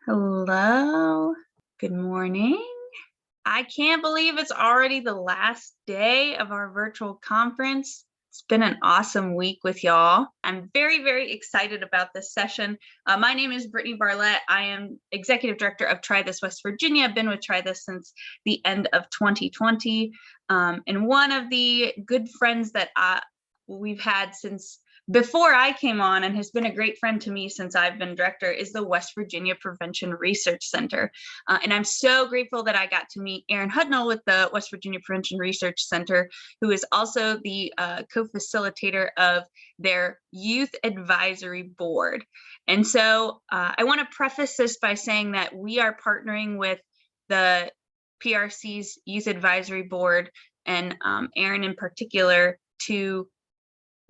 Hello. Good morning. I can't believe it's already the last day of our virtual conference. It's been an awesome week with y'all. I'm very, very excited about this session. My name is Brittany Barlett. I am Executive Director of Try This West Virginia. I've been with Try This since the end of 2020. And one of the good friends that we've had since before I came on and has been a great friend to me since I've been director is the West Virginia Prevention Research Center. And I'm so grateful that I got to meet Erin Hudnall with the West Virginia Prevention Research Center, who is also the co-facilitator of their Youth Advisory Board. And so I want to preface this by saying that we are partnering with the PRC's Youth Advisory Board and Erin in particular to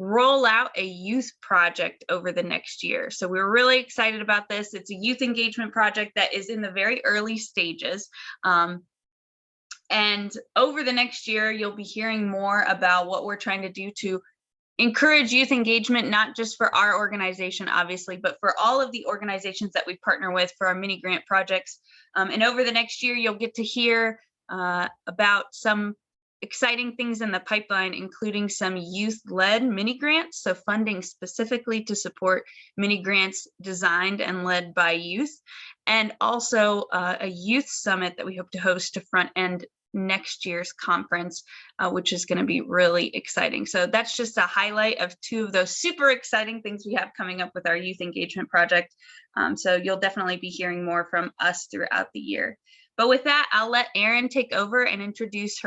roll out a youth project over the next year. So we're really excited about this. It's a youth engagement project that is in the very early stages. And over the next year, you'll be hearing more about what we're trying to do to encourage youth engagement, not just for our organization, obviously, but for all of the organizations that we partner with for our mini grant projects. And over the next year, you'll get to hear about some exciting things in the pipeline, including some youth-led mini grants, so funding specifically to support mini grants designed and led by youth, and also a youth summit that we hope to host to front end next year's conference, which is going to be really exciting. So that's just a highlight of two of those super exciting things we have coming up with our youth engagement project. So you'll definitely be hearing more from us throughout the year. But with that, I'll let Erin take over and introduce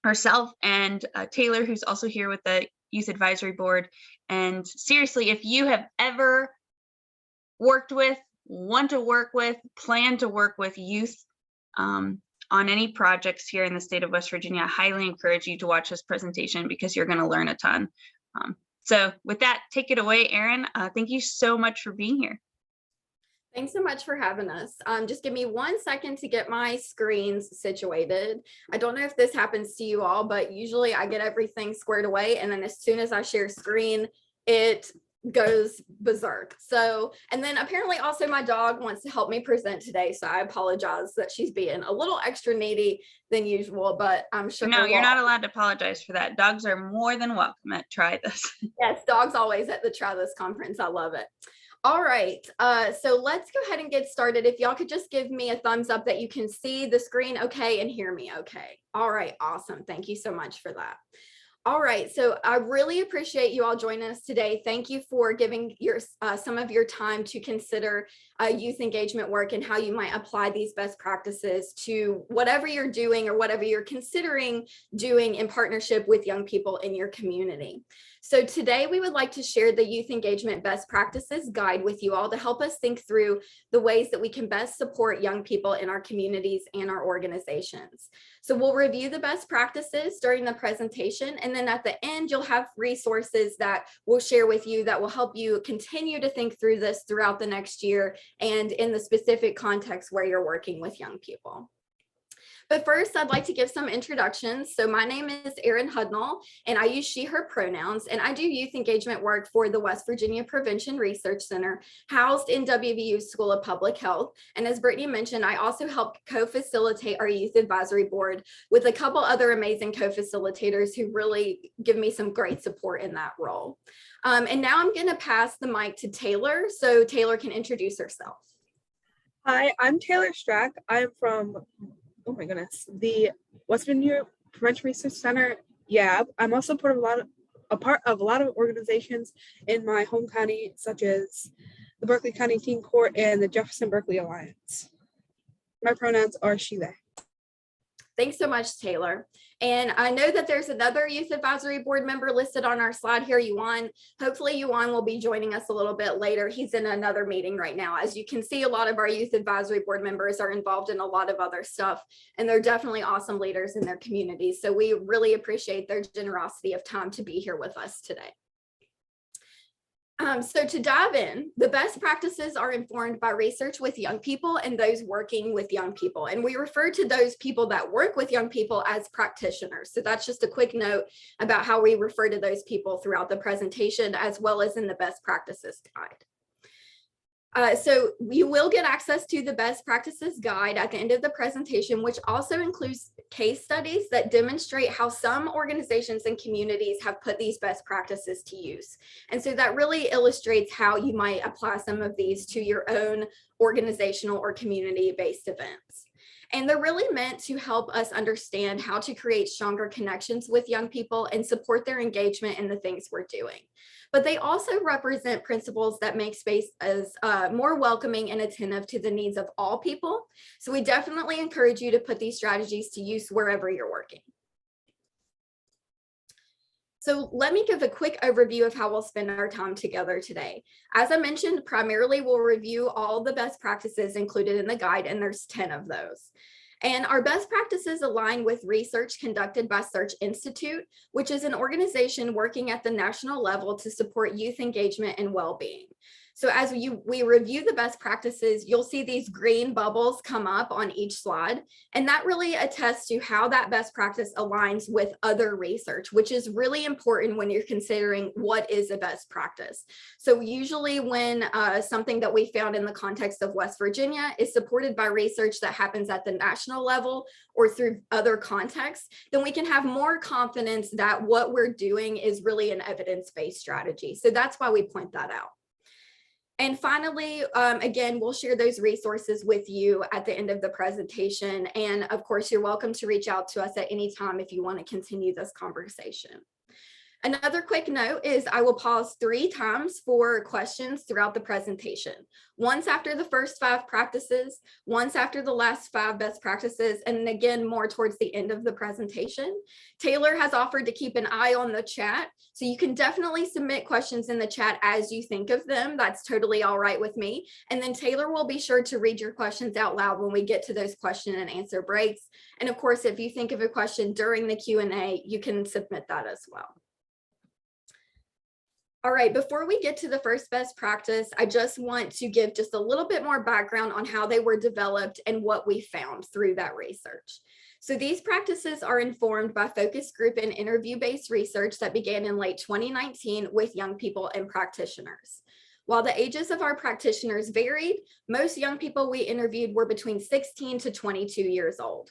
herself and Taylor, who's also here with the Youth Advisory Board. And seriously, if you have ever worked with, want to work with, plan to work with youth on any projects here in the state of West Virginia, I highly encourage you to watch this presentation because you're going to learn a ton. So with that, take it away, Erin. Thank you so much for being here. Thanks so much for having us. Just give me 1 second to get my screens situated. I don't know if this happens to you all, but usually I get everything squared away, and then as soon as I share screen, it goes berserk. So, and then apparently also my dog wants to help me present today, so I apologize that she's being a little extra needy than usual, but I'm sure. No, you're not allowed to apologize for that. Dogs are more than welcome at Try This. Yes, dogs always at the Try This conference. I love it. All right, so let's go ahead and get started. If y'all could just give me a thumbs up that you can see the screen okay and hear me okay. All right, awesome. Thank you so much for that. All right, so I really appreciate you all joining us today. Thank you for giving some of your time to consider youth engagement work and how you might apply these best practices to whatever you're doing or whatever you're considering doing in partnership with young people in your community. So today we would like to share the Youth Engagement Best Practices Guide with you all to help us think through the ways that we can best support young people in our communities and our organizations. So we'll review the best practices during the presentation, and then at the end you'll have resources that we'll share with you that will help you continue to think through this throughout the next year and in the specific context where you're working with young people. But first, I'd like to give some introductions. So my name is Erin Hudnall, and I use she, her pronouns, and I do youth engagement work for the West Virginia Prevention Research Center, housed in WVU School of Public Health. And as Brittany mentioned, I also help co-facilitate our Youth Advisory Board with a couple other amazing co-facilitators who really give me some great support in that role. And now I'm going to pass the mic to Taylor, so Taylor can introduce herself. Hi, I'm Taylor Strack. I'm from the West Virginia Prevention Research Center. Yeah, I'm also part of a lot of organizations in my home county, such as the Berkeley County Teen Court and the Jefferson Berkeley Alliance. My pronouns are she, they. Thanks so much, Taylor. And I know that there's another Youth Advisory Board member listed on our slide here, Yuan. Hopefully Yuan will be joining us a little bit later. He's in another meeting right now. As you can see, a lot of our Youth Advisory Board members are involved in a lot of other stuff, and they're definitely awesome leaders in their communities. So we really appreciate their generosity of time to be here with us today. So to dive in, the best practices are informed by research with young people and those working with young people. And we refer to those people that work with young people as practitioners. So that's just a quick note about how we refer to those people throughout the presentation, as well as in the best practices guide. So you will get access to the best practices guide at the end of the presentation, which also includes case studies that demonstrate how some organizations and communities have put these best practices to use. And so that really illustrates how you might apply some of these to your own organizational or community-based events. And they're really meant to help us understand how to create stronger connections with young people and support their engagement in the things we're doing. But they also represent principles that make space as more welcoming and attentive to the needs of all people. So we definitely encourage you to put these strategies to use wherever you're working. So let me give a quick overview of how we'll spend our time together today. As I mentioned, primarily we'll review all the best practices included in the guide, and there's 10 of those. And our best practices align with research conducted by Search Institute, which is an organization working at the national level to support youth engagement and well-being. So as we review the best practices, you'll see these green bubbles come up on each slide. And that really attests to how that best practice aligns with other research, which is really important when you're considering what is a best practice. So usually when something that we found in the context of West Virginia is supported by research that happens at the national level or through other contexts, then we can have more confidence that what we're doing is really an evidence-based strategy. So that's why we point that out. And finally, again, we'll share those resources with you at the end of the presentation. And of course, you're welcome to reach out to us at any time if you want to continue this conversation. Another quick note is I will pause 3 times for questions throughout the presentation. Once after the first 5 practices, once after the last 5 best practices, and again, more towards the end of the presentation. Taylor has offered to keep an eye on the chat, so you can definitely submit questions in the chat as you think of them. That's totally all right with me. And then Taylor will be sure to read your questions out loud when we get to those question and answer breaks. And of course, if you think of a question during the Q&A, you can submit that as well. All right, before we get to the first best practice, I just want to give just a little bit more background on how they were developed and what we found through that research. So these practices are informed by focus group and interview-based research that began in late 2019 with young people and practitioners. While the ages of our practitioners varied, most young people we interviewed were between 16 to 22 years old.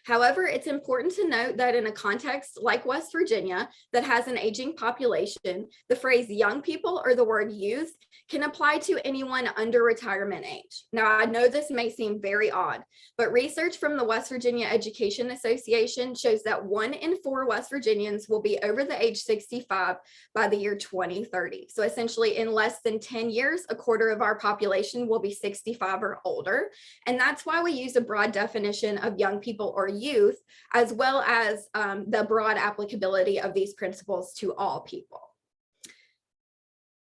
However, it's important to note that in a context like West Virginia that has an aging population, the phrase young people or the word youth can apply to anyone under retirement age. Now, I know this may seem very odd, but research from the West Virginia Education Association shows that 1 in 4 West Virginians will be over the age 65 by the year 2030. So essentially in less than 10 years, a quarter of our population will be 65 or older. And that's why we use a broad definition of young people or youth, as well as the broad applicability of these principles to all people.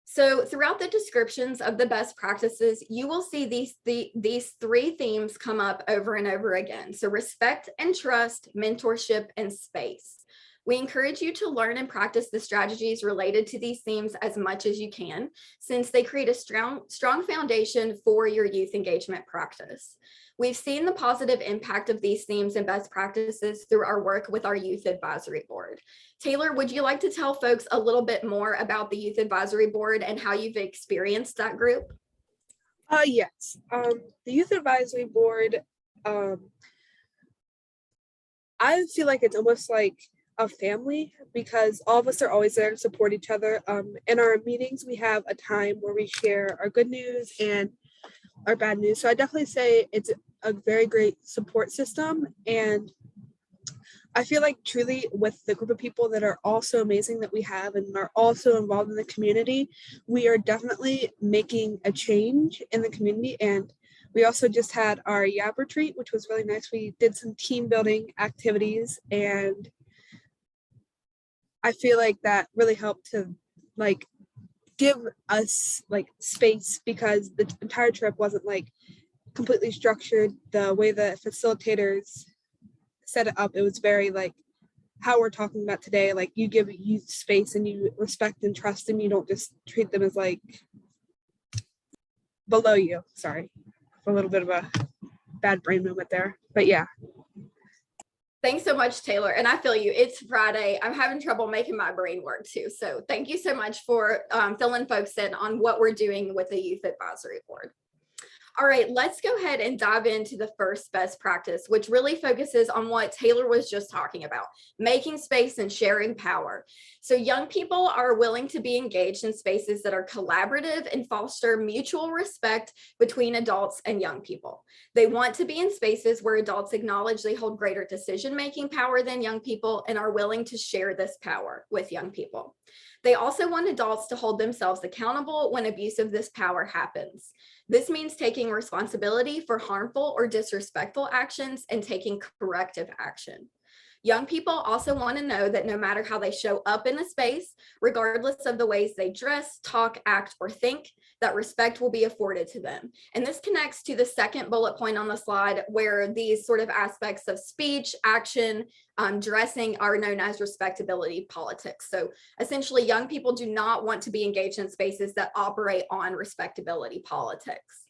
So throughout the descriptions of the best practices, you will see these 3 themes come up over and over again. So respect and trust, mentorship, and space. We encourage you to learn and practice the strategies related to these themes as much as you can, since they create a strong foundation for your youth engagement practice. We've seen the positive impact of these themes and best practices through our work with our Youth Advisory Board. Taylor, would you like to tell folks a little bit more about the Youth Advisory Board and how you've experienced that group? Yes. The Youth Advisory Board, I feel like it's almost like a family because all of us are always there to support each other. In our meetings, we have a time where we share our good news and our bad news. So I definitely say it's a very great support system. And I feel like truly with the group of people that are all so amazing that we have and are also involved in the community, we are definitely making a change in the community. And we also just had our YAB retreat, which was really nice. We did some team building activities, and I feel like that really helped to like give us like space, because the entire trip wasn't like completely structured the way the facilitators set it up. It was very like how we're talking about today, like you give youth space and you respect and trust them. You don't just treat them as like below you. Sorry, a little bit of a bad brain moment there, but yeah. Thanks so much, Taylor. And I feel you. It's Friday. I'm having trouble making my brain work too. So thank you so much for filling folks in on what we're doing with the Youth Advisory Board. All right, let's go ahead and dive into the first best practice, which really focuses on what Taylor was just talking about, making space and sharing power. So young people are willing to be engaged in spaces that are collaborative and foster mutual respect between adults and young people. They want to be in spaces where adults acknowledge they hold greater decision-making power than young people and are willing to share this power with young people. They also want adults to hold themselves accountable when abuse of this power happens. This means taking responsibility for harmful or disrespectful actions and taking corrective action. Young people also want to know that no matter how they show up in a space, regardless of the ways they dress, talk, act, or think, that respect will be afforded to them. And this connects to the second bullet point on the slide, where these sort of aspects of speech, action, dressing are known as respectability politics. So essentially, young people do not want to be engaged in spaces that operate on respectability politics.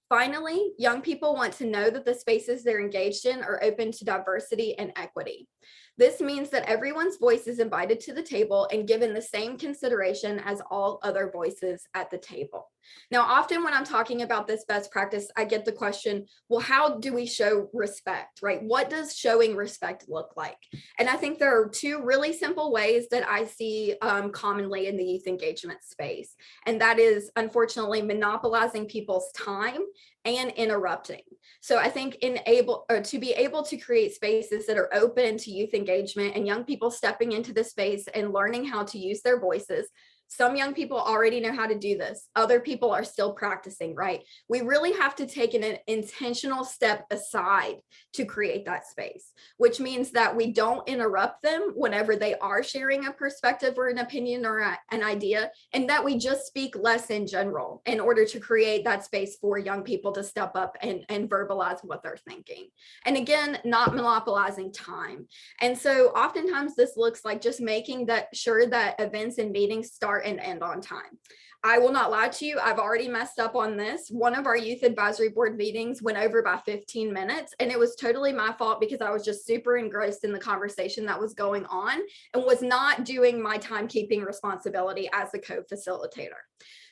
Finally, young people want to know that the spaces they're engaged in are open to diversity and equity. This means that everyone's voice is invited to the table and given the same consideration as all other voices at the table. Now, often when I'm talking about this best practice, I get the question, well, how do we show respect, right? What does showing respect look like? And I think there are two really simple ways that I see commonly in the youth engagement space. And that is, unfortunately, monopolizing people's time and interrupting. So I think to be able to create spaces that are open to youth engagement and young people stepping into the space and learning how to use their voices. Some young people already know how to do this. Other people are still practicing, right? We really have to take an intentional step aside to create that space, which means that we don't interrupt them whenever they are sharing a perspective or an opinion or an idea, and that we just speak less in general in order to create that space for young people to step up and verbalize what they're thinking. And again, not monopolizing time. And so oftentimes this looks like just making sure that events and meetings start and end on time. I will not lie to you, I've already messed up on this. One of our youth advisory board meetings went over by 15 minutes, and it was totally my fault because I was just super engrossed in the conversation that was going on and was not doing my timekeeping responsibility as a co-facilitator.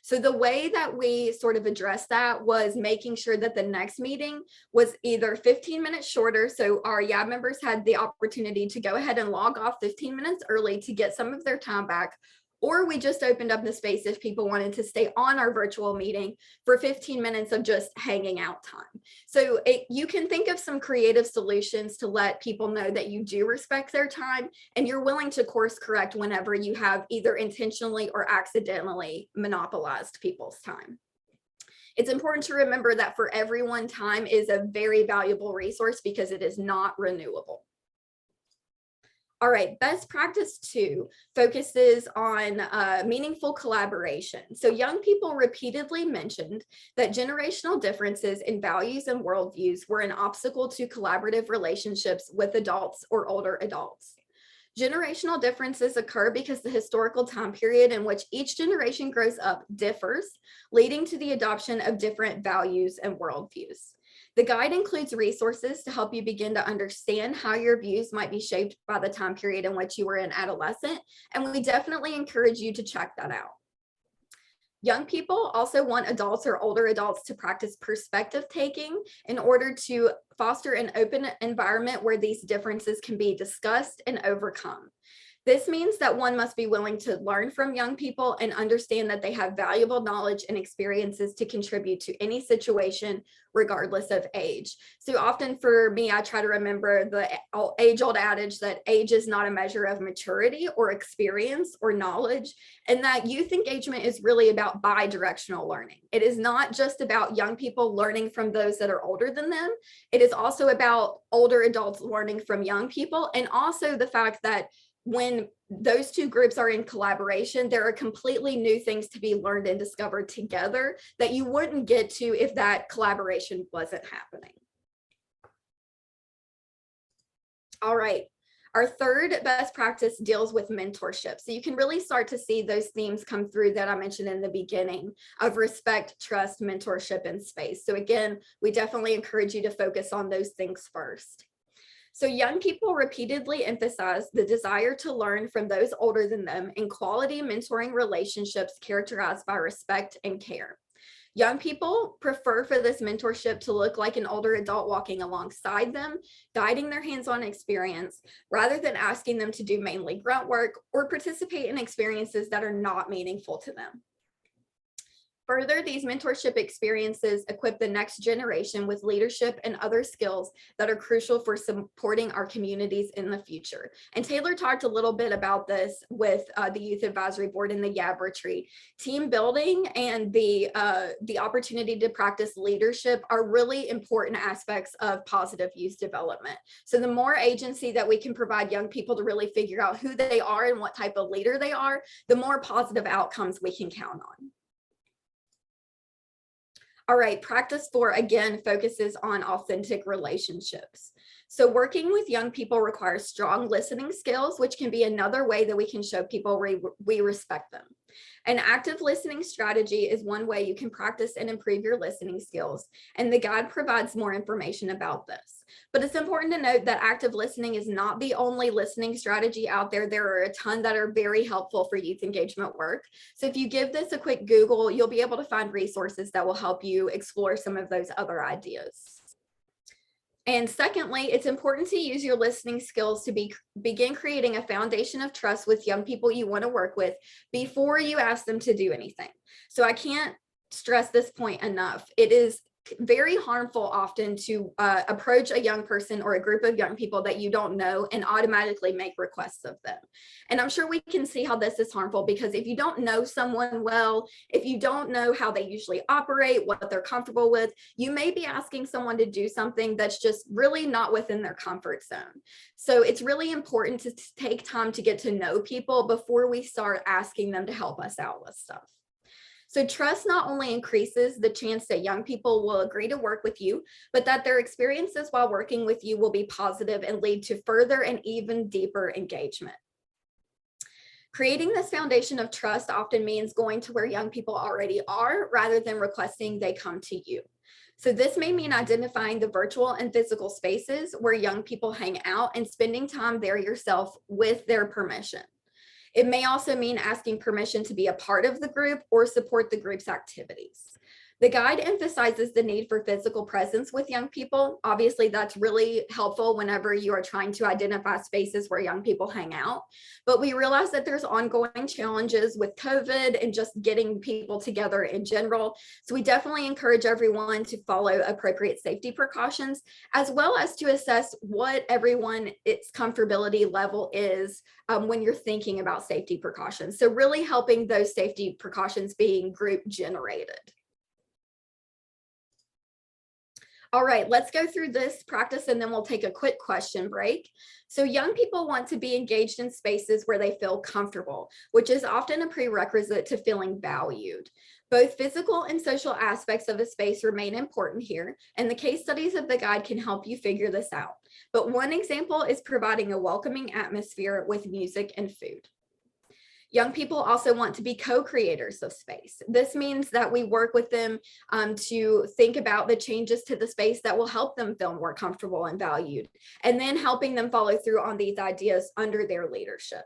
So the way that we sort of addressed that was making sure that the next meeting was either 15 minutes shorter. So our YAB members had the opportunity to go ahead and log off 15 minutes early to get some of their time back, or we just opened up the space if people wanted to stay on our virtual meeting for 15 minutes of just hanging out time. So you can think of some creative solutions to let people know that you do respect their time and you're willing to course correct whenever you have either intentionally or accidentally monopolized people's time. It's important to remember that for everyone, time is a very valuable resource because it is not renewable. All right, best practice 2 focuses on meaningful collaboration. So young people repeatedly mentioned that generational differences in values and worldviews were an obstacle to collaborative relationships with adults or older adults. Generational differences occur because the historical time period in which each generation grows up differs, leading to the adoption of different values and worldviews. The guide includes resources to help you begin to understand how your views might be shaped by the time period in which you were an adolescent, and we definitely encourage you to check that out. Young people also want adults or older adults to practice perspective taking in order to foster an open environment where these differences can be discussed and overcome. This means that one must be willing to learn from young people and understand that they have valuable knowledge and experiences to contribute to any situation, regardless of age. So often for me, I try to remember the age-old adage that age is not a measure of maturity or experience or knowledge, and that youth engagement is really about bi-directional learning. It is not just about young people learning from those that are older than them. It is also about older adults learning from young people, and also the fact that when those two groups are in collaboration, there are completely new things to be learned and discovered together that you wouldn't get to if that collaboration wasn't happening. All right, our third best practice deals with mentorship. So you can really start to see those themes come through that I mentioned in the beginning of respect, trust, mentorship, and space. So again, we definitely encourage you to focus on those things first. So young people repeatedly emphasize the desire to learn from those older than them in quality mentoring relationships characterized by respect and care. Young people prefer for this mentorship to look like an older adult walking alongside them, guiding their hands-on experience, rather than asking them to do mainly grunt work or participate in experiences that are not meaningful to them. Further, these mentorship experiences equip the next generation with leadership and other skills that are crucial for supporting our communities in the future. And Taylor talked a little bit about this with the Youth Advisory Board and the YAB retreat. Team building and the opportunity to practice leadership are really important aspects of positive youth development. So the more agency that we can provide young people to really figure out who they are and what type of leader they are, the more positive outcomes we can count on. All right, practice 4 again focuses on authentic relationships. So working with young people requires strong listening skills, which can be another way that we can show people we respect them. An active listening strategy is one way you can practice and improve your listening skills, and the guide provides more information about this. But it's important to note that active listening is not the only listening strategy out there. There are a ton that are very helpful for youth engagement work. So if you give this a quick Google, you'll be able to find resources that will help you explore some of those other ideas. And secondly, it's important to use your listening skills to begin creating a foundation of trust with young people you want to work with before you ask them to do anything. So I can't stress this point enough. It is very harmful often to approach a young person or a group of young people that you don't know and automatically make requests of them. And I'm sure we can see how this is harmful, because if you don't know someone well, if you don't know how they usually operate, what they're comfortable with, you may be asking someone to do something that's just really not within their comfort zone. So it's really important to take time to get to know people before we start asking them to help us out with stuff. So trust not only increases the chance that young people will agree to work with you, but that their experiences while working with you will be positive and lead to further and even deeper engagement. Creating this foundation of trust often means going to where young people already are rather than requesting they come to you. So this may mean identifying the virtual and physical spaces where young people hang out and spending time there yourself with their permission. It may also mean asking permission to be a part of the group or support the group's activities. The guide emphasizes the need for physical presence with young people. Obviously, that's really helpful whenever you are trying to identify spaces where young people hang out. But we realize that there's ongoing challenges with COVID and just getting people together in general. So we definitely encourage everyone to follow appropriate safety precautions, as well as to assess what everyone's comfortability level is when you're thinking about safety precautions. So really helping those safety precautions being group generated. All right, let's go through this practice and then we'll take a quick question break. So young people want to be engaged in spaces where they feel comfortable, which is often a prerequisite to feeling valued. Both physical and social aspects of a space remain important here, and the case studies of the guide can help you figure this out. But one example is providing a welcoming atmosphere with music and food. Young people also want to be co-creators of space. This means that we work with them to think about the changes to the space that will help them feel more comfortable and valued, and then helping them follow through on these ideas under their leadership.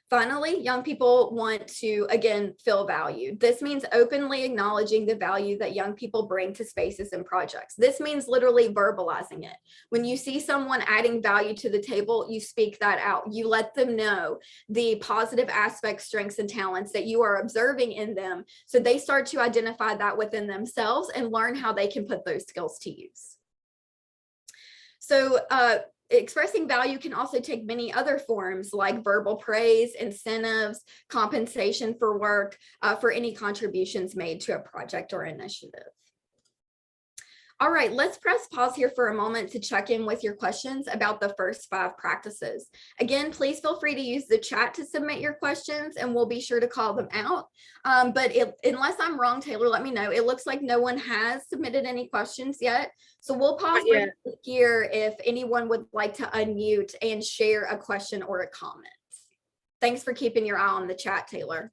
Finally, young people want to, again, feel valued. This means openly acknowledging the value that young people bring to spaces and projects. This means literally verbalizing it. When you see someone adding value to the table, you speak that out. You let them know the positive aspects, strengths, and talents that you are observing in them, so they start to identify that within themselves and learn how they can put those skills to use. So, expressing value can also take many other forms, like verbal praise, incentives, compensation for work, for any contributions made to a project or initiative. All right, let's press pause here for a moment to check in with your questions about the first 5 practices. Again, please feel free to use the chat to submit your questions and we'll be sure to call them out. But unless I'm wrong, Taylor, let me know. It looks like no one has submitted any questions yet. So we'll pause here if anyone would like to unmute and share a question or a comment. Thanks for keeping your eye on the chat, Taylor.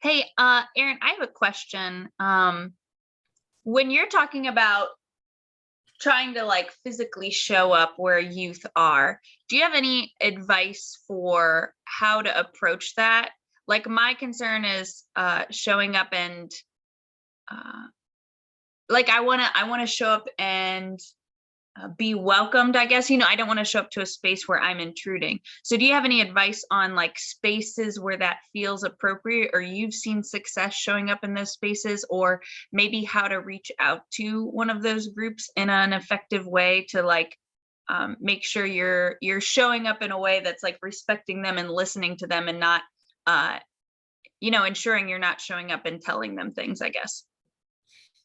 Hey, Erin, I have a question. When you're talking about trying to like physically show up where youth are, do you have any advice for how to approach that? Like my concern is showing up and like I want to show up and be welcomed, I guess. I don't want to show up to a space where I'm intruding. So do you have any advice on like spaces where that feels appropriate, or you've seen success showing up in those spaces, or maybe how to reach out to one of those groups in an effective way to like make sure you're showing up in a way that's like respecting them and listening to them and not ensuring you're not showing up and telling them things, I guess.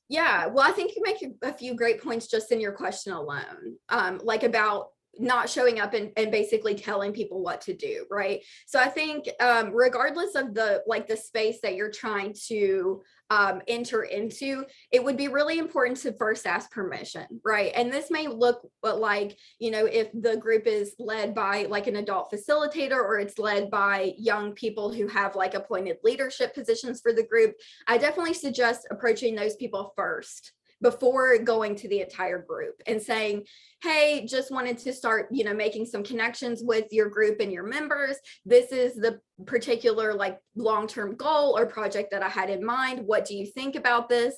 Yeah, well, I think you make a few great points just in your question alone, like about not showing up and basically telling people what to do, right? So I think regardless of the space that you're trying to enter into, it would be really important to first ask permission, right? And this may look like, if the group is led by like an adult facilitator, or it's led by young people who have like appointed leadership positions for the group, I definitely suggest approaching those people first before going to the entire group and saying, hey, just wanted to start, making some connections with your group and your members. This is the particular like long-term goal or project that I had in mind. What do you think about this?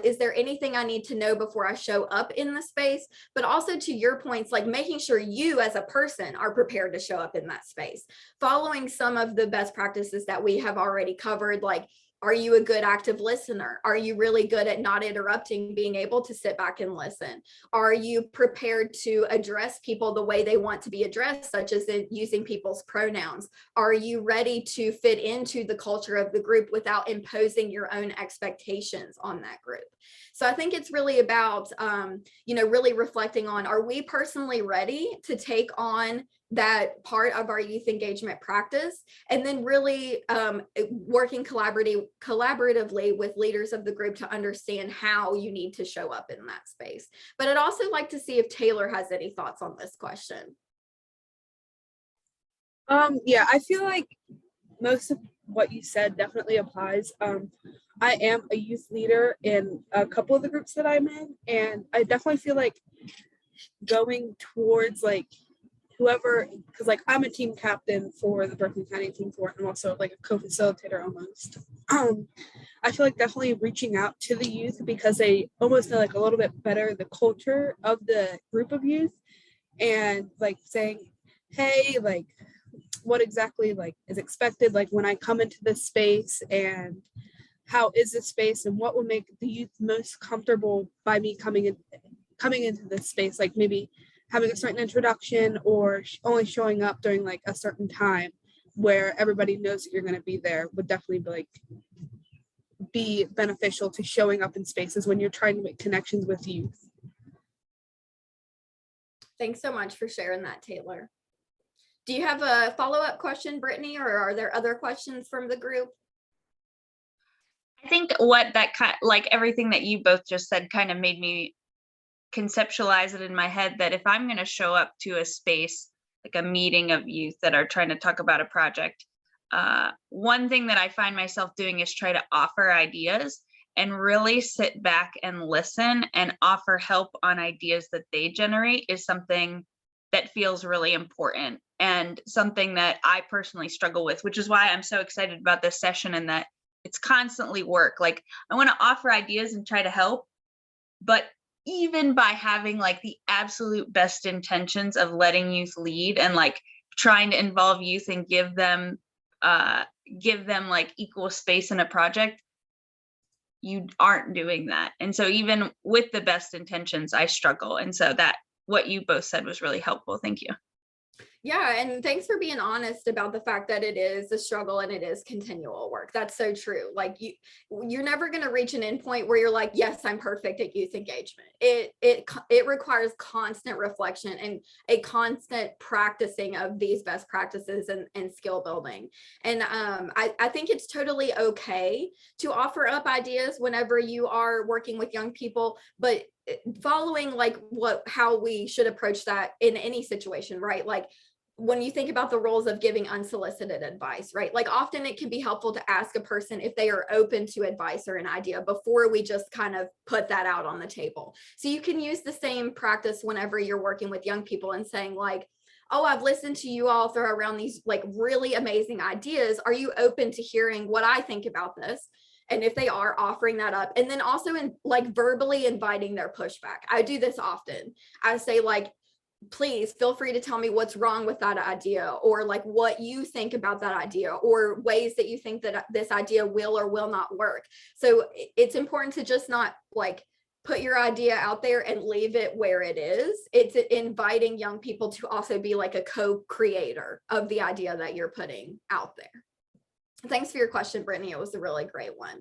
Is there anything I need to know before I show up in the space? But also, to your points, like making sure you as a person are prepared to show up in that space, following some of the best practices that we have already covered, like, are you a good active listener? Are you really good at not interrupting, being able to sit back and listen? Are you prepared to address people the way they want to be addressed, such as using people's pronouns? Are you ready to fit into the culture of the group without imposing your own expectations on that group? So I think it's really about, really reflecting on, are we personally ready to take on that part of our youth engagement practice, and then really working collaboratively with leaders of the group to understand how you need to show up in that space. But I'd also like to see if Taylor has any thoughts on this question. Yeah, I feel like most of what you said definitely applies. I am a youth leader in a couple of the groups that I'm in, and I definitely feel like going towards like whoever, because like I'm a team captain for the Berkeley County Team Fort, and I'm also like a co-facilitator almost. I feel like definitely reaching out to the youth because they almost know like a little bit better the culture of the group of youth, and like saying, hey, like what exactly like is expected like when I come into this space, and how is this space, and what will make the youth most comfortable by me coming into this space, like maybe having a certain introduction or only showing up during like a certain time where everybody knows that you're going to be there would definitely be beneficial to showing up in spaces when you're trying to make connections with youth. Thanks so much for sharing that, Taylor. Do you have a follow-up question, Brittany, or are there other questions from the group? I think what that like everything that you both just said kind of made me conceptualize it in my head that if I'm going to show up to a space like a meeting of youth that are trying to talk about a project, one thing that I find myself doing is try to offer ideas and really sit back and listen and offer help on ideas that they generate is something that feels really important and something that I personally struggle with, which is why I'm so excited about this session and that it's constantly work. Like I want to offer ideas and try to help, but even by having like the absolute best intentions of letting youth lead and like trying to involve youth and give them like equal space in a project, you aren't doing that. And so even with the best intentions, I struggle. And so that what you both said was really helpful. Thank you. Yeah, and thanks for being honest about the fact that it is a struggle and it is continual work. That's so true. Like you're never going to reach an endpoint where you're like, yes, I'm perfect at youth engagement. It requires constant reflection and a constant practicing of these best practices and skill building. And I think it's totally okay to offer up ideas whenever you are working with young people, but following like how we should approach that in any situation, right? Like when you think about the roles of giving unsolicited advice, right? Like often it can be helpful to ask a person if they are open to advice or an idea before we just kind of put that out on the table. So you can use the same practice whenever you're working with young people and saying like, oh, I've listened to you all throw around these like really amazing ideas. Are you open to hearing what I think about this? And if they are, offering that up, and then also in like verbally inviting their pushback. I do this often. I say like, please feel free to tell me what's wrong with that idea, or like what you think about that idea, or ways that you think that this idea will or will not work. So it's important to just not like put your idea out there and leave it where it is. It's inviting young people to also be like a co-creator of the idea that you're putting out there. Thanks for your question, Brittany. It was a really great one.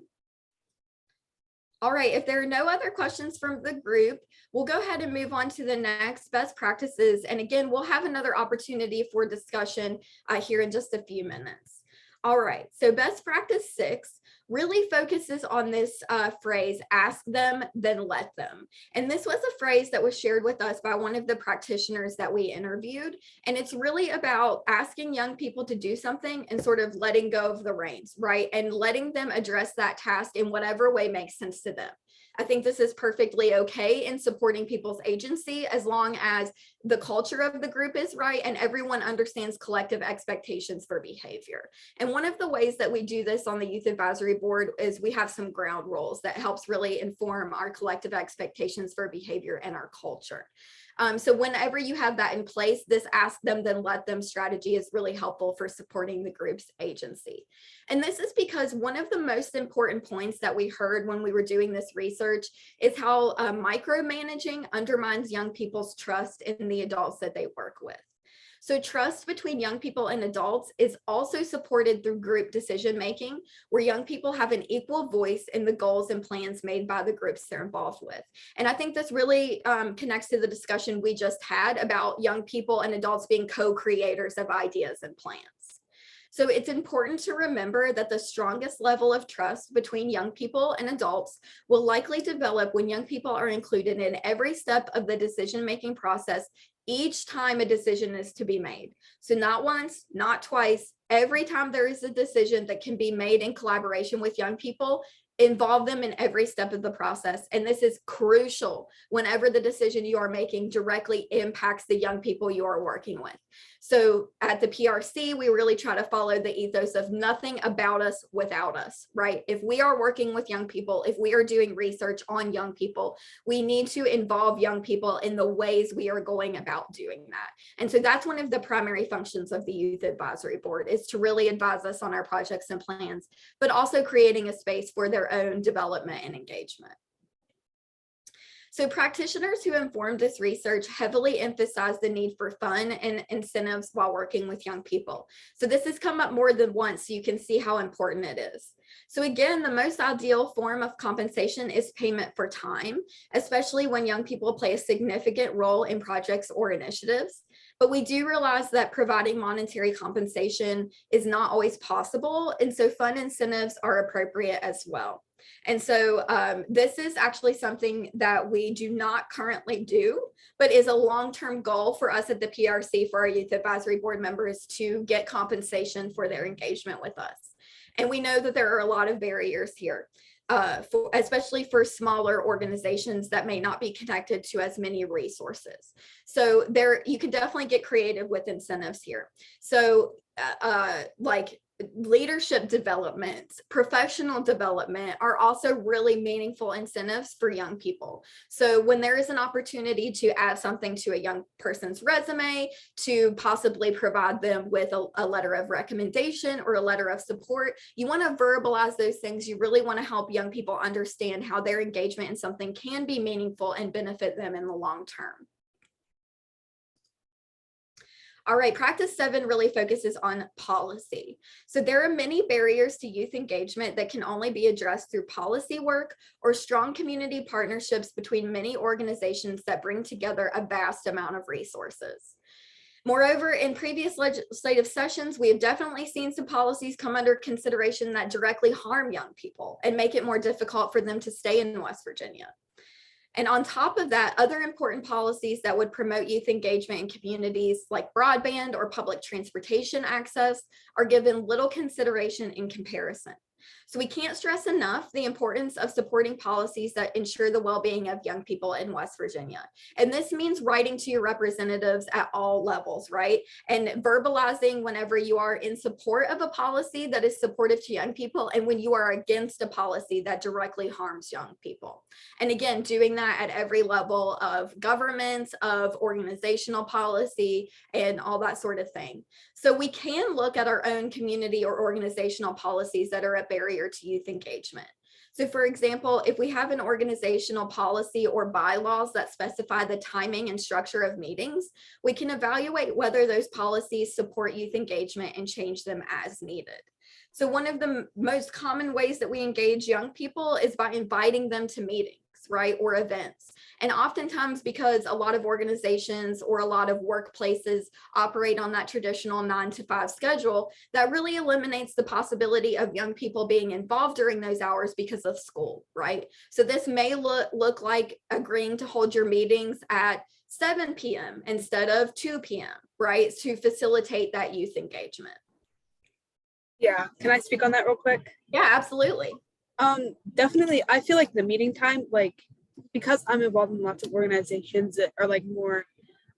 All right, if there are no other questions from the group, we'll go ahead and move on to the next best practices. And again, we'll have another opportunity for discussion here in just a few minutes. All right, so best practice 6 really focuses on this phrase, ask them, then let them. And this was a phrase that was shared with us by one of the practitioners that we interviewed. And it's really about asking young people to do something and sort of letting go of the reins, right? And letting them address that task in whatever way makes sense to them. I think this is perfectly okay in supporting people's agency as long as the culture of the group is right and everyone understands collective expectations for behavior. And one of the ways that we do this on the Youth Advisory Board is we have some ground rules that helps really inform our collective expectations for behavior and our culture. So whenever you have that in place, this ask them, then let them strategy is really helpful for supporting the group's agency. And this is because one of the most important points that we heard when we were doing this research is how micromanaging undermines young people's trust in the adults that they work with. So trust between young people and adults is also supported through group decision-making, where young people have an equal voice in the goals and plans made by the groups they're involved with. And I think this really connects to the discussion we just had about young people and adults being co-creators of ideas and plans. So it's important to remember that the strongest level of trust between young people and adults will likely develop when young people are included in every step of the decision-making process each time a decision is to be made. So not once, not twice, every time there is a decision that can be made in collaboration with young people, involve them in every step of the process. And this is crucial whenever the decision you are making directly impacts the young people you are working with. So at the PRC, we really try to follow the ethos of nothing about us without us, right? If we are working with young people, if we are doing research on young people, we need to involve young people in the ways we are going about doing that. And so that's one of the primary functions of the Youth Advisory Board, is to really advise us on our projects and plans, but also creating a space for their own development and engagement. So practitioners who informed this research heavily emphasized the need for fun and incentives while working with young people. So this has come up more than once, so you can see how important it is. So again, the most ideal form of compensation is payment for time, especially when young people play a significant role in projects or initiatives. But we do realize that providing monetary compensation is not always possible, and so fun incentives are appropriate as well. And so this is actually something that we do not currently do, but is a long-term goal for us at the PRC for our Youth Advisory Board members to get compensation for their engagement with us. And we know that there are a lot of barriers here, especially for smaller organizations that may not be connected to as many resources. So you can definitely get creative with incentives here. So like leadership development, professional development are also really meaningful incentives for young people. So when there is an opportunity to add something to a young person's resume, to possibly provide them with a letter of recommendation or a letter of support, you want to verbalize those things. You really want to help young people understand how their engagement in something can be meaningful and benefit them in the long term. All right, practice 7 really focuses on policy. So there are many barriers to youth engagement that can only be addressed through policy work or strong community partnerships between many organizations that bring together a vast amount of resources. Moreover, in previous legislative sessions, we have definitely seen some policies come under consideration that directly harm young people and make it more difficult for them to stay in West Virginia. And on top of that, other important policies that would promote youth engagement in communities like broadband or public transportation access are given little consideration in comparison. So we can't stress enough the importance of supporting policies that ensure the well-being of young people in West Virginia. And this means writing to your representatives at all levels, right? And verbalizing whenever you are in support of a policy that is supportive to young people and when you are against a policy that directly harms young people. And again, doing that at every level of government, of organizational policy, and all that sort of thing. So we can look at our own community or organizational policies that are a barrier to youth engagement. So for example, if we have an organizational policy or bylaws that specify the timing and structure of meetings, we can evaluate whether those policies support youth engagement and change them as needed. So one of the most common ways that we engage young people is by inviting them to meetings, right, or events. And oftentimes, because a lot of organizations or a lot of workplaces operate on that traditional 9-to-5 schedule, that really eliminates the possibility of young people being involved during those hours because of school, right? So this may look like agreeing to hold your meetings at 7 p.m. instead of 2 p.m., right, to facilitate that youth engagement. Yeah, can I speak on that real quick? Yeah, absolutely. Definitely. I feel like the meeting time, like, because I'm involved in lots of organizations that are like more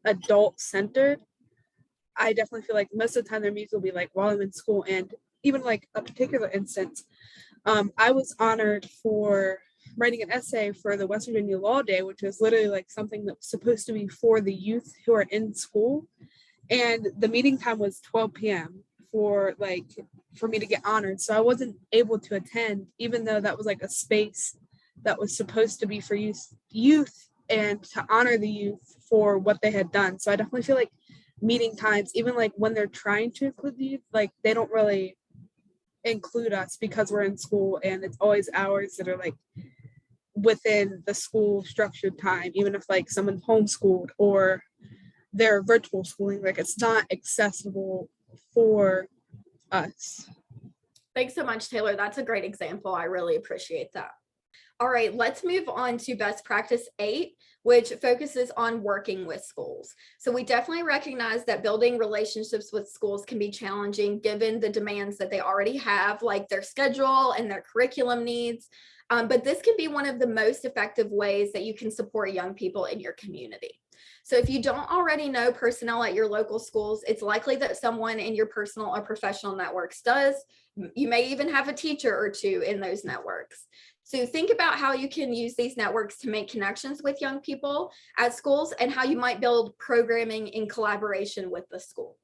adult centered, I definitely feel like most of the time their meetings will be like while I'm in school. And even like a particular instance, I was honored for writing an essay for the West Virginia Law Day, which was literally like something that was supposed to be for the youth who are in school. And the meeting time was 12 p.m. for me to get honored. So I wasn't able to attend, even though that was like a space that was supposed to be for youth and to honor the youth for what they had done. So I definitely feel like meeting times, even like when they're trying to include the youth, like they don't really include us because we're in school, and it's always hours that are like within the school structured time, even if like someone's homeschooled or they're virtual schooling, like it's not accessible for us. Thanks so much, Taylor. That's a great example. I really appreciate that. All right, let's move on to best practice 8, which focuses on working with schools. So we definitely recognize that building relationships with schools can be challenging given the demands that they already have, like their schedule and their curriculum needs. But this can be one of the most effective ways that you can support young people in your community. So if you don't already know personnel at your local schools, it's likely that someone in your personal or professional networks does. You may even have a teacher or two in those networks. So think about how you can use these networks to make connections with young people at schools and how you might build programming in collaboration with the school.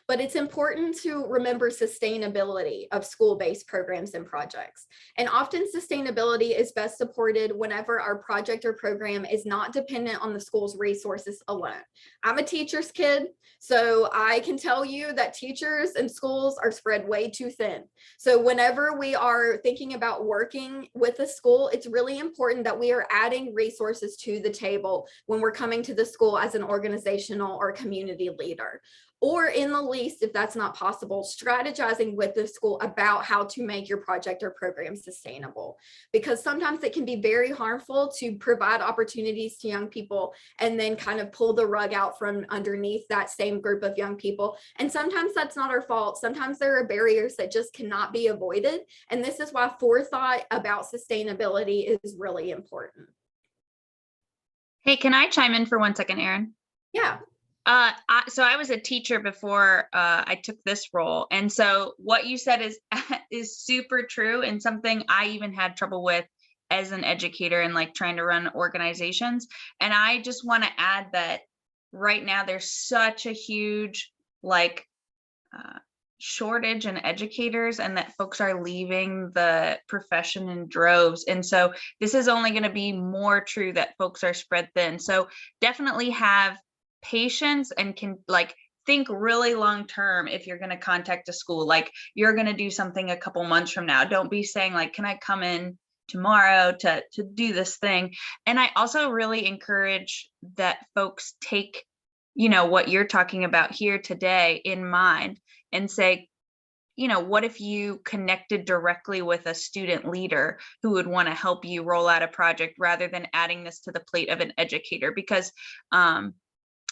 But it's important to remember sustainability of school-based programs and projects. And often sustainability is best supported whenever our project or program is not dependent on the school's resources alone. I'm a teacher's kid, so I can tell you that teachers and schools are spread way too thin. So whenever we are thinking about working with a school, it's really important that we are adding resources to the table when we're coming to the school as an organizational or community leader. Or in the least, if that's not possible, strategizing with the school about how to make your project or program sustainable. Because sometimes it can be very harmful to provide opportunities to young people and then kind of pull the rug out from underneath that same group of young people. And sometimes that's not our fault. Sometimes there are barriers that just cannot be avoided. And this is why forethought about sustainability is really important. Hey, can I chime in for 1 second, Erin? Yeah. So I was a teacher before I took this role. And so what you said is super true, and something I even had trouble with as an educator and like trying to run organizations. And I just want to add that right now there's such a huge shortage in educators, and that folks are leaving the profession in droves. And so this is only going to be more true that folks are spread thin. So definitely have patience and can think really long term. If you're going to contact a school, like you're going to do something a couple months from now, don't be saying like, can I come in tomorrow to do this thing? And I also really encourage that folks take, what you're talking about here today in mind and say, what if you connected directly with a student leader who would want to help you roll out a project rather than adding this to the plate of an educator? Because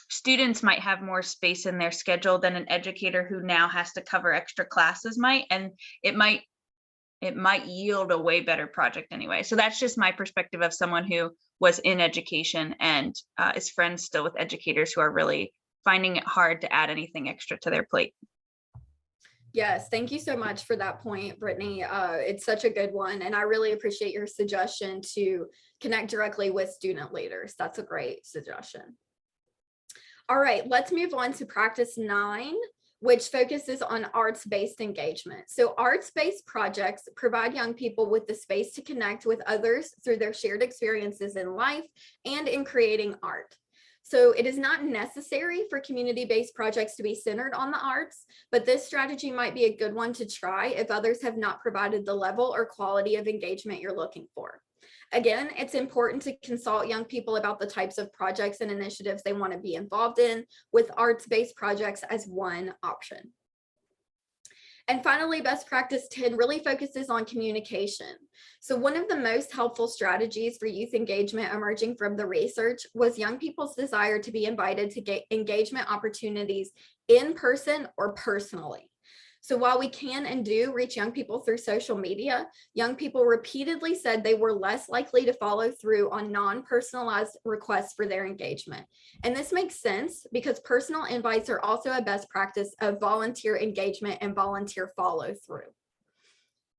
students might have more space in their schedule than an educator who now has to cover extra classes might, and it might yield a way better project anyway. So that's just my perspective of someone who was in education and is friends still with educators who are really finding it hard to add anything extra to their plate. Yes, thank you so much for that point, Brittany. It's such a good one. And I really appreciate your suggestion to connect directly with student leaders. That's a great suggestion. All right, let's move on to practice 9, which focuses on arts-based engagement. So arts-based projects provide young people with the space to connect with others through their shared experiences in life and in creating art. So it is not necessary for community-based projects to be centered on the arts, but this strategy might be a good one to try if others have not provided the level or quality of engagement you're looking for. Again, it's important to consult young people about the types of projects and initiatives they want to be involved in, with arts-based projects as one option. And finally, best practice 10 really focuses on communication. So one of the most helpful strategies for youth engagement emerging from the research was young people's desire to be invited to get engagement opportunities in person or personally. So while we can and do reach young people through social media, young people repeatedly said they were less likely to follow through on non-personalized requests for their engagement. And this makes sense because personal invites are also a best practice of volunteer engagement and volunteer follow through.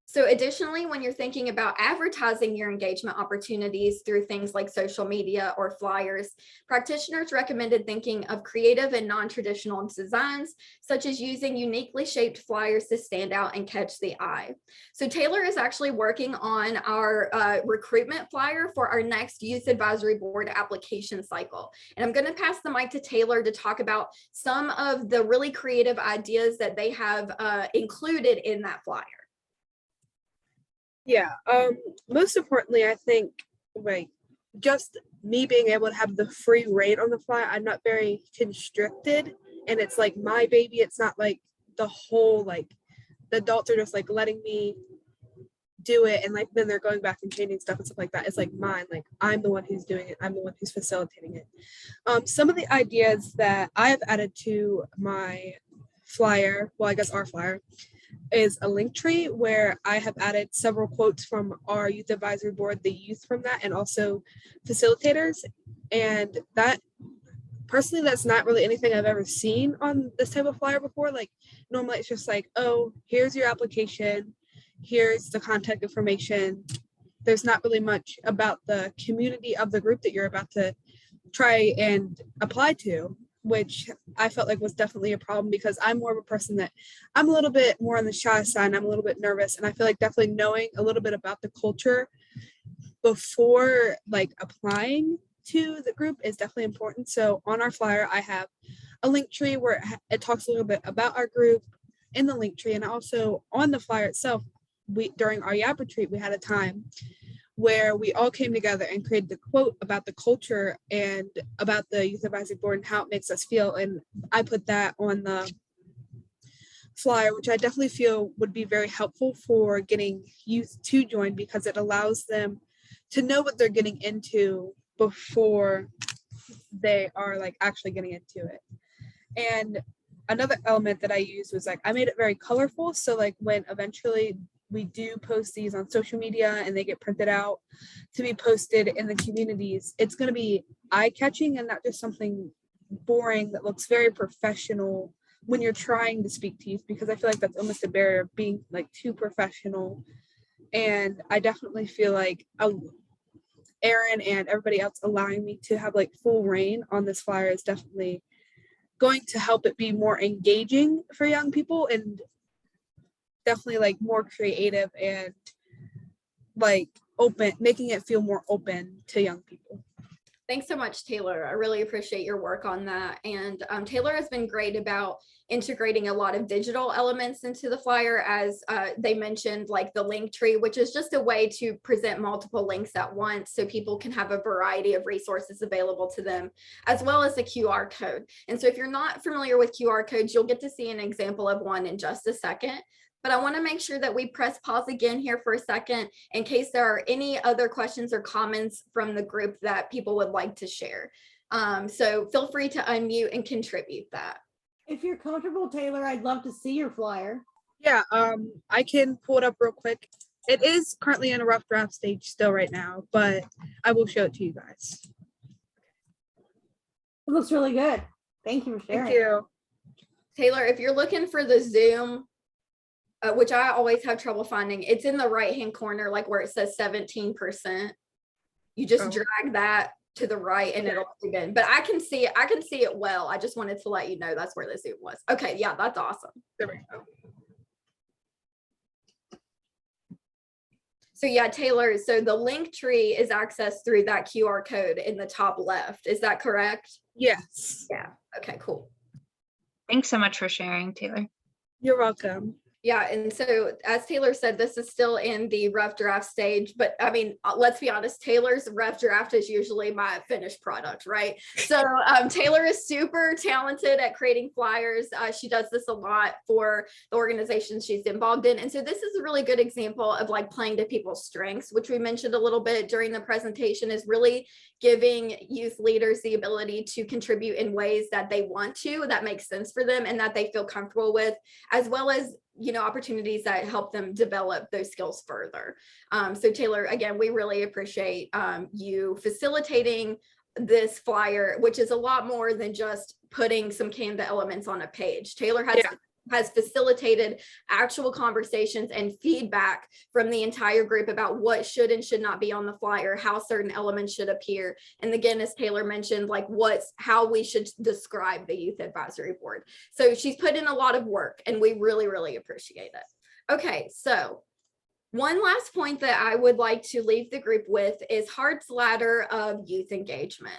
So additionally, when you're thinking about advertising your engagement opportunities through things like social media or flyers, practitioners recommended thinking of creative and non-traditional designs, such as using uniquely shaped flyers to stand out and catch the eye. So Taylor is actually working on our recruitment flyer for our next Youth Advisory Board application cycle. And I'm going to pass the mic to Taylor to talk about some of the really creative ideas that they have included in that flyer. Yeah, most importantly, I think like just me being able to have the free reign on the fly. I'm not very constricted, and it's like my baby. It's not like the whole, like the adults are just like letting me do it, and like then they're going back and changing stuff and stuff like that. It's like mine, like I'm the one who's doing it. I'm the one who's facilitating it. Some of the ideas that I have added to my flyer, well, I guess our flyer, is a link tree where I have added several quotes from our youth advisory board, the youth from that, and also facilitators. And that personally, that's not really anything I've ever seen on this type of flyer before. Like normally it's just like, oh, here's your application, here's the contact information. There's not really much about the community of the group that you're about to try and apply to, which I felt like was definitely a problem because I'm more of a person that I'm a little bit more on the shy side. I'm a little bit nervous. And I feel like definitely knowing a little bit about the culture before like applying to the group is definitely important. So on our flyer, I have a link tree where it talks a little bit about our group in the link tree. And also on the flyer itself, during our YAB retreat, we had a time where we all came together and created the quote about the culture and about the youth advisory board and how it makes us feel. And I put that on the flyer, which I definitely feel would be very helpful for getting youth to join because it allows them to know what they're getting into before they are like actually getting into it. And another element that I used was like, I made it very colorful. So like when eventually we do post these on social media and they get printed out to be posted in the communities, it's going to be eye-catching and not just something boring that looks very professional when you're trying to speak to youth, because I feel like that's almost a barrier of being like too professional. And I definitely feel like Erin and everybody else allowing me to have like full reign on this flyer is definitely going to help it be more engaging for young people and definitely like more creative and like open, making it feel more open to young people. Thanks so much, Taylor. I really appreciate your work on that. And Taylor has been great about integrating a lot of digital elements into the flyer, as they mentioned, like the link tree, which is just a way to present multiple links at once so people can have a variety of resources available to them, as well as a QR code. And so if you're not familiar with QR codes, you'll get to see an example of one in just a second. but I want to make sure that we press pause again here for a second in case there are any other questions or comments from the group that people would like to share. So feel free to unmute and contribute that. If you're comfortable, Taylor, I'd love to see your flyer. Yeah, I can pull it up real quick. It is currently in a rough draft stage still right now, but I will show it to you guys. It looks really good. Thank you for sharing. Thank you. Taylor, if you're looking for the Zoom, which I always have trouble finding, it's in the right-hand corner, like where it says 17%. You just drag that to the right and it'll begin. But I can see it well. I just wanted to let you know that's where the Zoom was. Okay, yeah, that's awesome. There we go. So yeah, Taylor, so the link tree is accessed through that QR code in the top left. Is that correct? Yes. Yeah. Okay, cool. Thanks so much for sharing, Taylor. You're welcome. Yeah, and so as Taylor said, this is still in the rough draft stage, but I mean, let's be honest, Taylor's rough draft is usually my finished product, right? So Taylor is super talented at creating flyers. She does this a lot for the organizations she's involved in. And so this is a really good example of like playing to people's strengths, which we mentioned a little bit during the presentation, is really giving youth leaders the ability to contribute in ways that they want to, that makes sense for them and that they feel comfortable with, as well as opportunities that help them develop those skills further. So Taylor, again, we really appreciate you facilitating this flyer, which is a lot more than just putting some Canva elements on a page. Taylor has facilitated actual conversations and feedback from the entire group about what should and should not be on the flyer, how certain elements should appear. And again, as Taylor mentioned, like how we should describe the Youth Advisory Board. So she's put in a lot of work and we really, really appreciate it. Okay, so one last point that I would like to leave the group with is Harts Ladder of Youth Engagement.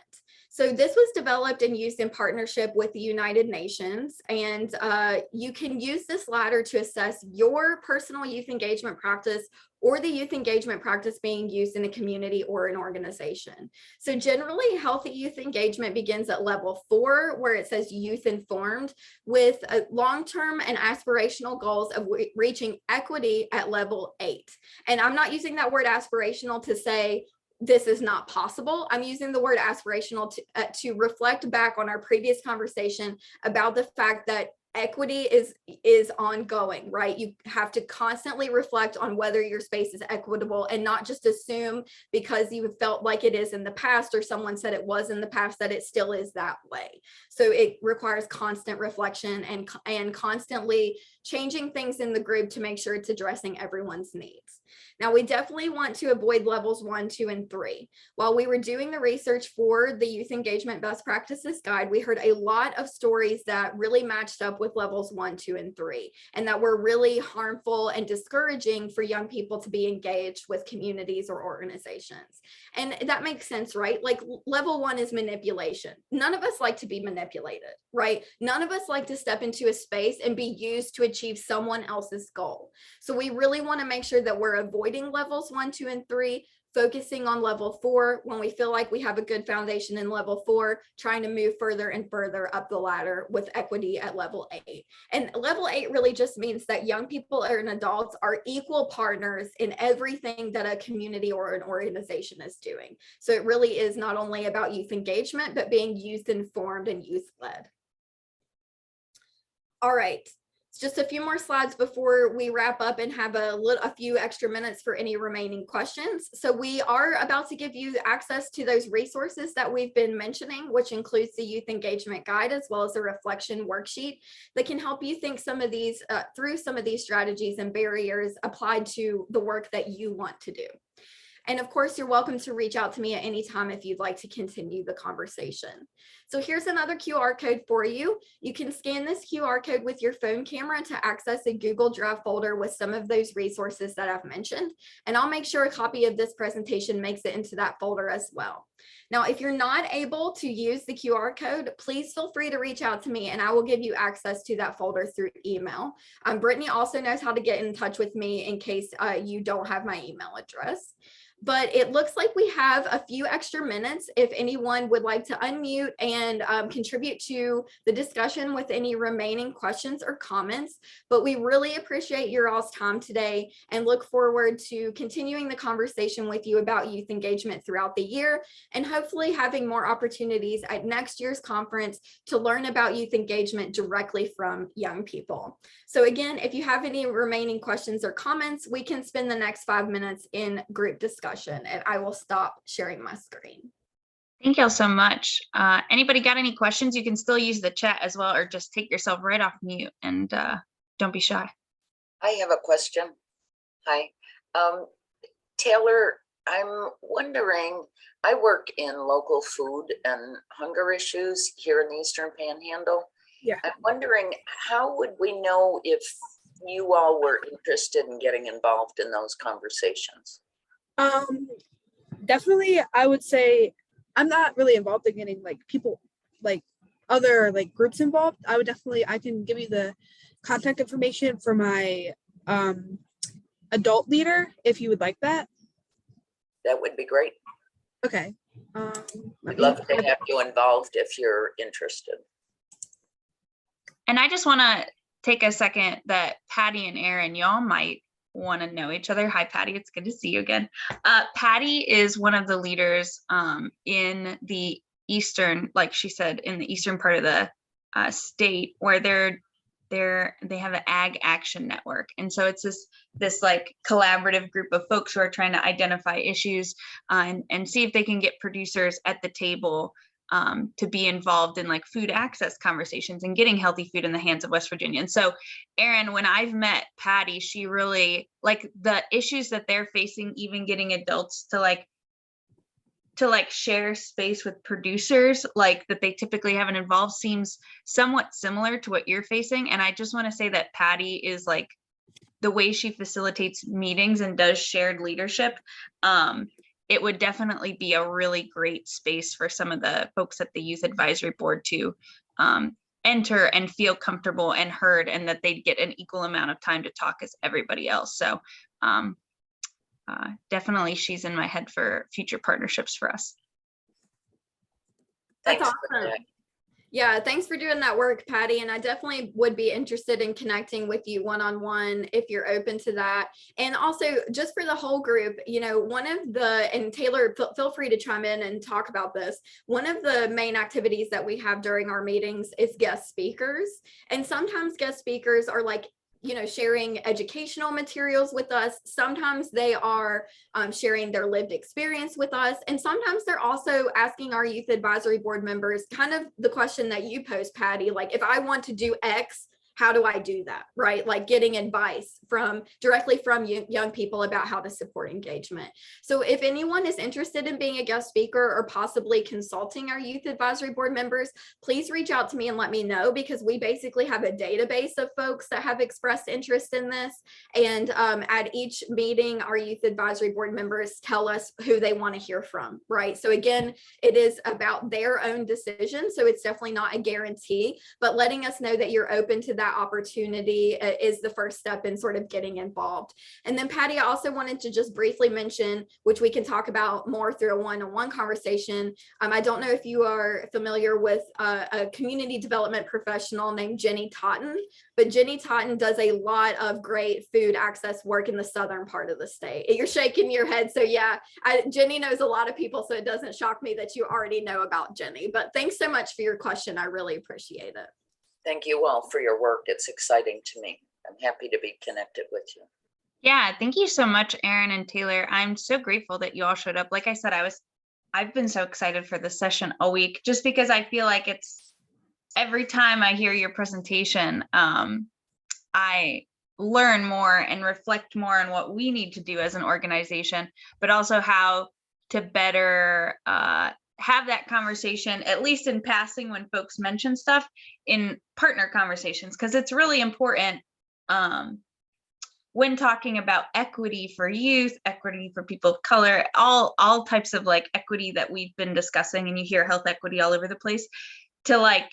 So this was developed and used in partnership with the United Nations, and you can use this ladder to assess your personal youth engagement practice or the youth engagement practice being used in a community or an organization. So generally, healthy youth engagement begins at level 4, where it says youth informed, with long-term and aspirational goals of reaching equity at level 8. And I'm not using that word aspirational to say this is not possible. I'm using the word aspirational to reflect back on our previous conversation about the fact that equity is ongoing, right? You have to constantly reflect on whether your space is equitable and not just assume because you felt like it is in the past or someone said it was in the past that it still is that way. So it requires constant reflection and constantly changing things in the group to make sure it's addressing everyone's needs. Now, we definitely want to avoid levels 1, 2, and 3. While we were doing the research for the Youth Engagement Best Practices Guide, we heard a lot of stories that really matched up with levels 1, 2, and 3, and that were really harmful and discouraging for young people to be engaged with communities or organizations. And that makes sense, right? Like level 1 is manipulation. None of us like to be manipulated, right? None of us like to step into a space and be used to achieve someone else's goal. So we really want to make sure that we're avoiding levels 1, 2, and 3, focusing on level 4 when we feel like we have a good foundation in level 4, trying to move further and further up the ladder with equity at level 8. And level 8 really just means that young people and adults are equal partners in everything that a community or an organization is doing. So it really is not only about youth engagement, but being youth informed and youth led. All right. Just a few more slides before we wrap up and have a few extra minutes for any remaining questions. So we are about to give you access to those resources that we've been mentioning, which includes the Youth Engagement Guide, as well as a reflection worksheet that can help you think through some of these strategies and barriers applied to the work that you want to do. And of course, you're welcome to reach out to me at any time if you'd like to continue the conversation. So here's another QR code for you. You can scan this QR code with your phone camera to access a Google Drive folder with some of those resources that I've mentioned. And I'll make sure a copy of this presentation makes it into that folder as well. Now, if you're not able to use the QR code, please feel free to reach out to me and I will give you access to that folder through email. Brittany also knows how to get in touch with me in case you don't have my email address. but it looks like we have a few extra minutes if anyone would like to unmute and contribute to the discussion with any remaining questions or comments. But we really appreciate your all's time today and look forward to continuing the conversation with you about youth engagement throughout the year, and hopefully having more opportunities at next year's conference to learn about youth engagement directly from young people. So again, if you have any remaining questions or comments, we can spend the next 5 minutes in group discussion, and I will stop sharing my screen. Thank y'all so much. Anybody got any questions? You can still use the chat as well, or just take yourself right off mute and don't be shy. I have a question. Hi. Taylor, I'm wondering, I work in local food and hunger issues here in the Eastern Panhandle. Yeah. I'm wondering, how would we know if you all were interested in getting involved in those conversations? Definitely, I would say I'm not really involved in getting like people, like other like groups involved. I can give you the contact information for my adult leader if you would like that. That would be great. Okay. We'd love to have you involved if you're interested. And I just want to take a second that Patty and Erin, y'all might want to know each other. Hi, Patty. It's good to see you again. Patty is one of the leaders in the eastern, like she said, in the eastern part of the state, where they have an Ag Action Network. And so it's this like collaborative group of folks who are trying to identify issues and see if they can get producers at the table to be involved in like food access conversations and getting healthy food in the hands of West Virginians. So Erin, when I've met Patty, she really, like, the issues that they're facing, even getting adults to share space with producers, like that they typically haven't involved, seems somewhat similar to what you're facing. And I just want to say that Patty is like, the way she facilitates meetings and does shared leadership, it would definitely be a really great space for some of the folks at the Youth Advisory Board to enter and feel comfortable and heard, and that they'd get an equal amount of time to talk as everybody else. So definitely she's in my head for future partnerships for us. That's Thanks for awesome. that. Yeah, thanks for doing that work, Patty. And I definitely would be interested in connecting with you one-on-one if you're open to that. And also just for the whole group, you know, and Taylor, feel free to chime in and talk about this. One of the main activities that we have during our meetings is guest speakers. And sometimes guest speakers are like, you know, sharing educational materials with us. Sometimes they are sharing their lived experience with us. And sometimes they're also asking our Youth Advisory Board members kind of the question that you posed, Patty, like, if I want to do X, how do I do that, right? Like getting advice directly from young people about how to support engagement. So if anyone is interested in being a guest speaker or possibly consulting our Youth Advisory Board members, please reach out to me and let me know, because we basically have a database of folks that have expressed interest in this. And at each meeting, our Youth Advisory Board members tell us who they want to hear from, right? So again, it is about their own decision. So it's definitely not a guarantee, but letting us know that you're open to that opportunity is the first step in sort of getting involved. And then Patty, I also wanted to just briefly mention, which we can talk about more through a one-on-one conversation. I don't know if you are familiar with a community development professional named Jenny Totten, but Jenny Totten does a lot of great food access work in the southern part of the state. You're shaking your head. So yeah, Jenny knows a lot of people, so it doesn't shock me that you already know about Jenny. But thanks so much for your question. I really appreciate it. Thank you all for your work. It's exciting to me. I'm happy to be connected with you. Yeah, thank you so much, Erin and Taylor. I'm so grateful that you all showed up. Like I said, I've been so excited for this session all week, just because I feel like it's every time I hear your presentation, I learn more and reflect more on what we need to do as an organization, but also how to better have that conversation, at least in passing when folks mention stuff, in partner conversations, because it's really important when talking about equity for youth, equity for people of color, all types of like equity that we've been discussing, and you hear health equity all over the place, to like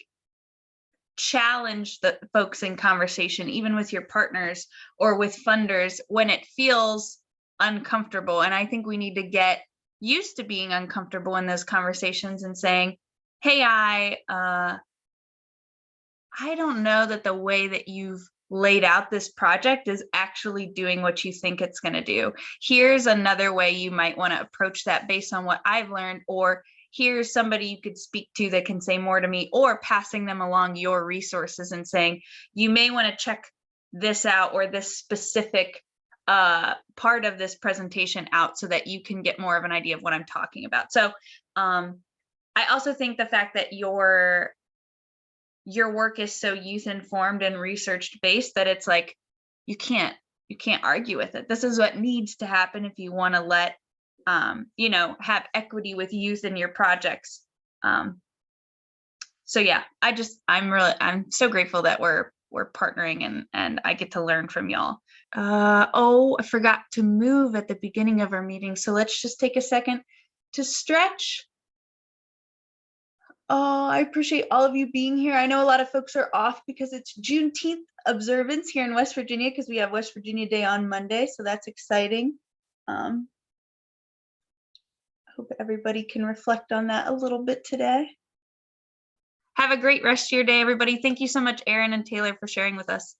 challenge the folks in conversation, even with your partners or with funders, when it feels uncomfortable. And I think we need to get used to being uncomfortable in those conversations and saying, hey, I don't know that the way that you've laid out this project is actually doing what you think it's going to do. Here's another way you might want to approach that based on what I've learned, or here's somebody you could speak to that can say more to me, or passing them along your resources and saying, you may want to check this out or this specific part of this presentation out so that you can get more of an idea of what I'm talking about. So I also think the fact that your work is so youth informed and research based that it's like you can't argue with it. This is what needs to happen if you want to let have equity with youth in your projects. So yeah, I'm so grateful that we're partnering and I get to learn from y'all. Oh, I forgot to move at the beginning of our meeting, so let's just take a second to stretch. Oh, I appreciate all of you being here. I know a lot of folks are off because it's Juneteenth observance here in West Virginia because we have West Virginia Day on Monday, so that's exciting. I hope everybody can reflect on that a little bit today. Have a great rest of your day, everybody. Thank you so much, Erin and Taylor, for sharing with us.